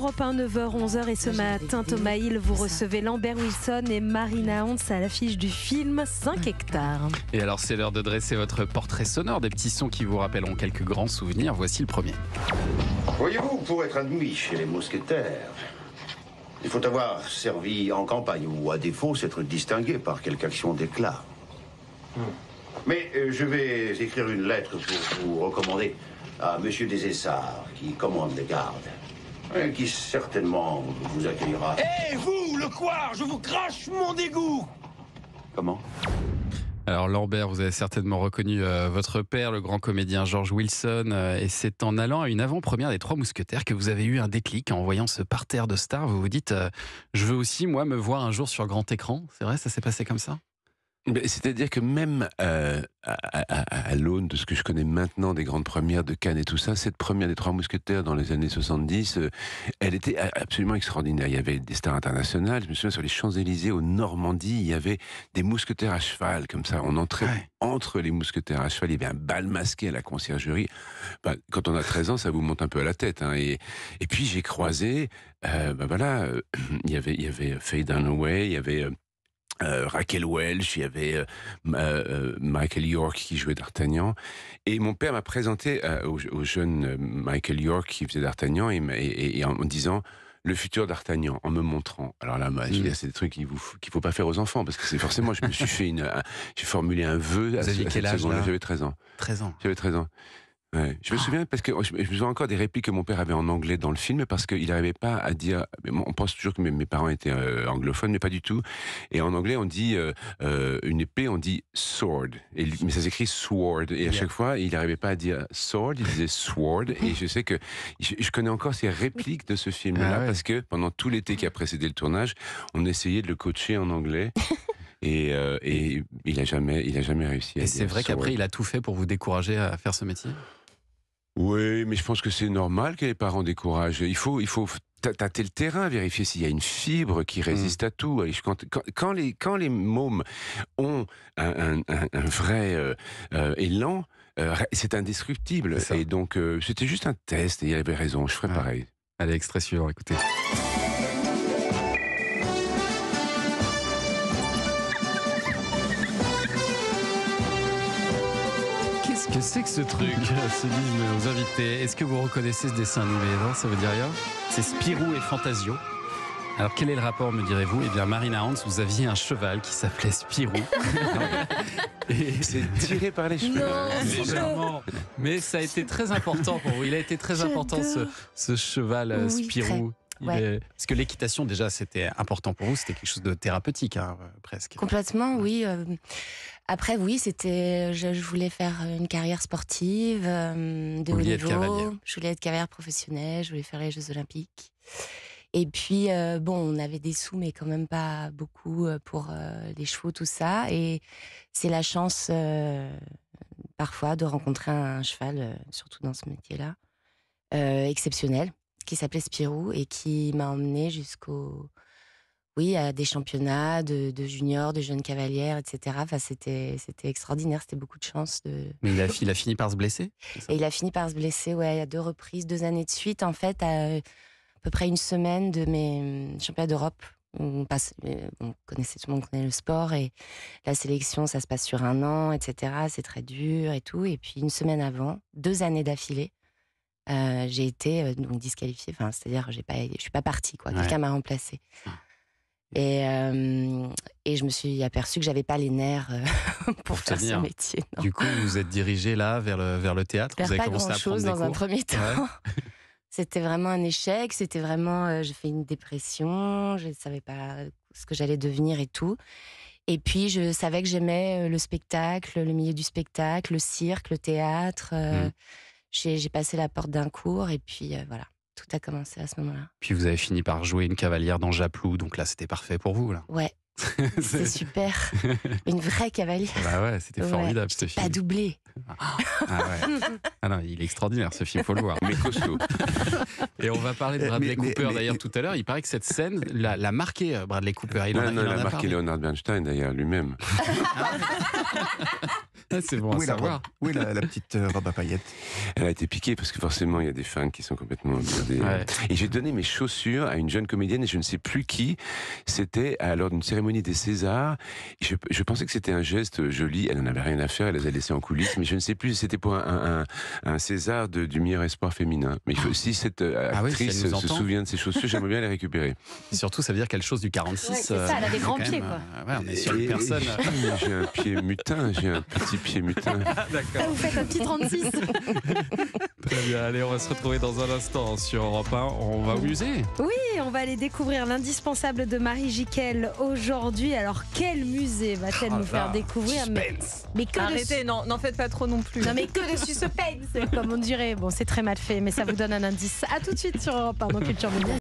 Europe 1, 9h, 11h. Et ce matin, Thomas Hill, vous recevez Lambert Wilson et Marina Hans à l'affiche du film 5 hectares. Et alors, c'est l'heure de dresser votre portrait sonore des petits sons qui vous rappelleront quelques grands souvenirs. Voici le premier. Voyez-vous, pour être admis chez les mousquetaires, il faut avoir servi en campagne ou, à défaut, s'être distingué par quelque action d'éclat. Mais je vais écrire une lettre pour vous recommander à Monsieur des Essarts, qui commande les gardes, et qui certainement vous accueillera. Hé, vous, le couard, je vous crache mon dégoût! Comment ? Alors Lambert, vous avez certainement reconnu votre père, le grand comédien George Wilson, et c'est en allant à une avant-première des Trois Mousquetaires que vous avez eu un déclic en voyant ce parterre de stars. Vous vous dites, je veux aussi, moi, me voir un jour sur grand écran. C'est vrai, ça s'est passé comme ça ? C'est-à-dire que même à l'aune de ce que je connais maintenant des grandes premières de Cannes et tout ça, cette première des Trois Mousquetaires dans les années 70, elle était absolument extraordinaire. Il y avait des stars internationales. Je me souviens, sur les Champs-Élysées, au Normandie, il y avait des mousquetaires à cheval, comme ça. On entrait entre les mousquetaires à cheval. Il y avait un bal masqué à la conciergerie. Quand on a 13 ans, ça vous monte un peu à la tête. Et puis j'ai croisé, il y avait Faye Dunaway, il y avait... Raquel Welch, il y avait Michael York qui jouait d'Artagnan, et mon père m'a présenté au jeune Michael York qui faisait d'Artagnan et en me disant le futur d'Artagnan, en me montrant. Alors là, c'est des trucs qu'il faut pas faire aux enfants, parce que c'est forcément, je me suis fait j'ai formulé un vœu. Vous aviez quel âge là ? J'avais 13 ans. 13 ans. J'avais 13 ans. Ouais. Je me souviens parce que je me souviens encore des répliques que mon père avait en anglais dans le film, parce qu'il n'arrivait pas à dire. On pense toujours que mes parents étaient anglophones, mais pas du tout. Et en anglais, on dit une épée, on dit sword. Mais ça s'écrit sword. Et à chaque fois, il n'arrivait pas à dire sword, il disait sword. Et je sais que je connais encore ces répliques de ce film-là, parce que pendant tout l'été qui a précédé le tournage, on essayait de le coacher en anglais. Et il a jamais réussi. Et c'est vrai qu'après, il a tout fait pour vous décourager à faire ce métier ? Oui, mais je pense que c'est normal que les parents découragent. Il faut tâter le terrain, vérifier s'il y a une fibre qui résiste à tout. Quand les mômes ont un vrai élan, c'est indestructible. Et donc, c'était juste un test, et il avait raison, je ferais pareil. Allez, extrait suivant, écoutez. Qu'est-ce que c'est que ce truc, se disent nos invités. Est-ce que vous reconnaissez ce dessin animé ? Non, ça veut dire rien ? C'est Spirou et Fantasio. Alors quel est le rapport, me direz-vous ? Eh bien, Marina Hans, vous aviez un cheval qui s'appelait Spirou. C'est tiré par les cheveux. Légèrement. Mais ça a été très important pour vous. Il a été très important, ce cheval Spirou. Parce que l'équitation, déjà, c'était important pour vous. C'était quelque chose de thérapeutique, presque. Complètement, oui. Après, oui, je voulais faire une carrière sportive de haut niveau. Je voulais être cavalière professionnelle. Je voulais faire les Jeux Olympiques. Et puis, on avait des sous, mais quand même pas beaucoup pour les chevaux, tout ça. Et c'est la chance, parfois, de rencontrer un cheval, surtout dans ce métier-là, exceptionnel, qui s'appelait Spirou et qui m'a emmenée à des championnats de juniors, de jeunes cavalières, etc. Enfin, c'était extraordinaire, c'était beaucoup de chance. Mais il a fini par se blesser ? Et il a fini par se blesser, à 2 reprises, 2 années de suite, en fait, à peu près une semaine de mes championnats d'Europe. Tout le monde connaît le sport, et la sélection, ça se passe sur 1 an, etc. C'est très dur et tout. Et puis une semaine avant, 2 années d'affilée, j'ai été disqualifiée. Enfin, c'est-à-dire, je suis pas partie, quoi. Quelqu'un m'a remplacée. Et je me suis aperçue que j'avais pas les nerfs pour faire ce métier. Non. Du coup, vous vous êtes dirigée là vers le théâtre. Vous avez pas commencé à prendre des cours. Dans un premier temps. Ouais. C'était vraiment un échec. C'était vraiment, j'ai fait une dépression. Je ne savais pas ce que j'allais devenir et tout. Et puis, je savais que j'aimais le spectacle, le milieu du spectacle, le cirque, le théâtre. J'ai passé la porte d'un cours, et puis voilà. Tout a commencé à ce moment-là. Puis vous avez fini par jouer une cavalière dans Japlou, donc là c'était parfait pour vous là. Ouais, c'était super. Une vraie cavalière. Bah ouais, c'était formidable ce film. Pas doublé. Ah non, il est extraordinaire ce film, faut le voir. Mais costaud. Et on va parler de Bradley Cooper d'ailleurs tout à l'heure. Il paraît que cette scène l'a marqué, Bradley Cooper. Il a marqué Leonard Bernstein d'ailleurs lui-même. C'est bon à savoir. Où est la petite robe à paillettes? Elle a été piquée parce que forcément il y a des fans qui sont complètement blindés. Ouais. Et j'ai donné mes chaussures à une jeune comédienne et je ne sais plus qui. C'était lors d'une cérémonie des Césars. Je pensais que c'était un geste joli. Elle n'en avait rien à faire. Elle les a laissés en coulisses. Mais je ne sais plus. C'était pour un César du meilleur espoir féminin. Mais si cette actrice si elle nous se entend. souvient de ses chaussures, j'aimerais bien les récupérer. Et surtout, ça veut dire quelque chose du 46. Ouais, c'est ça, elle a des grands quand pieds, même, quoi. Ouais, on est sur une personne. J'ai un pied mutin. J'ai un petit pied mutin. Ah, vous faites un petit 36. Très bien, allez, on va se retrouver dans un instant sur Europe 1. On va au musée. Oui, on va aller découvrir l'indispensable de Marie Jiquel aujourd'hui. Alors, quel musée va-t-elle nous faire découvrir? Mais que Arrêtez, n'en faites pas trop non plus. Non, mais que de suspense, comme on dirait. Bon, c'est très mal fait, mais ça vous donne un indice. À tout de suite sur Europe 1 dans Culture Média.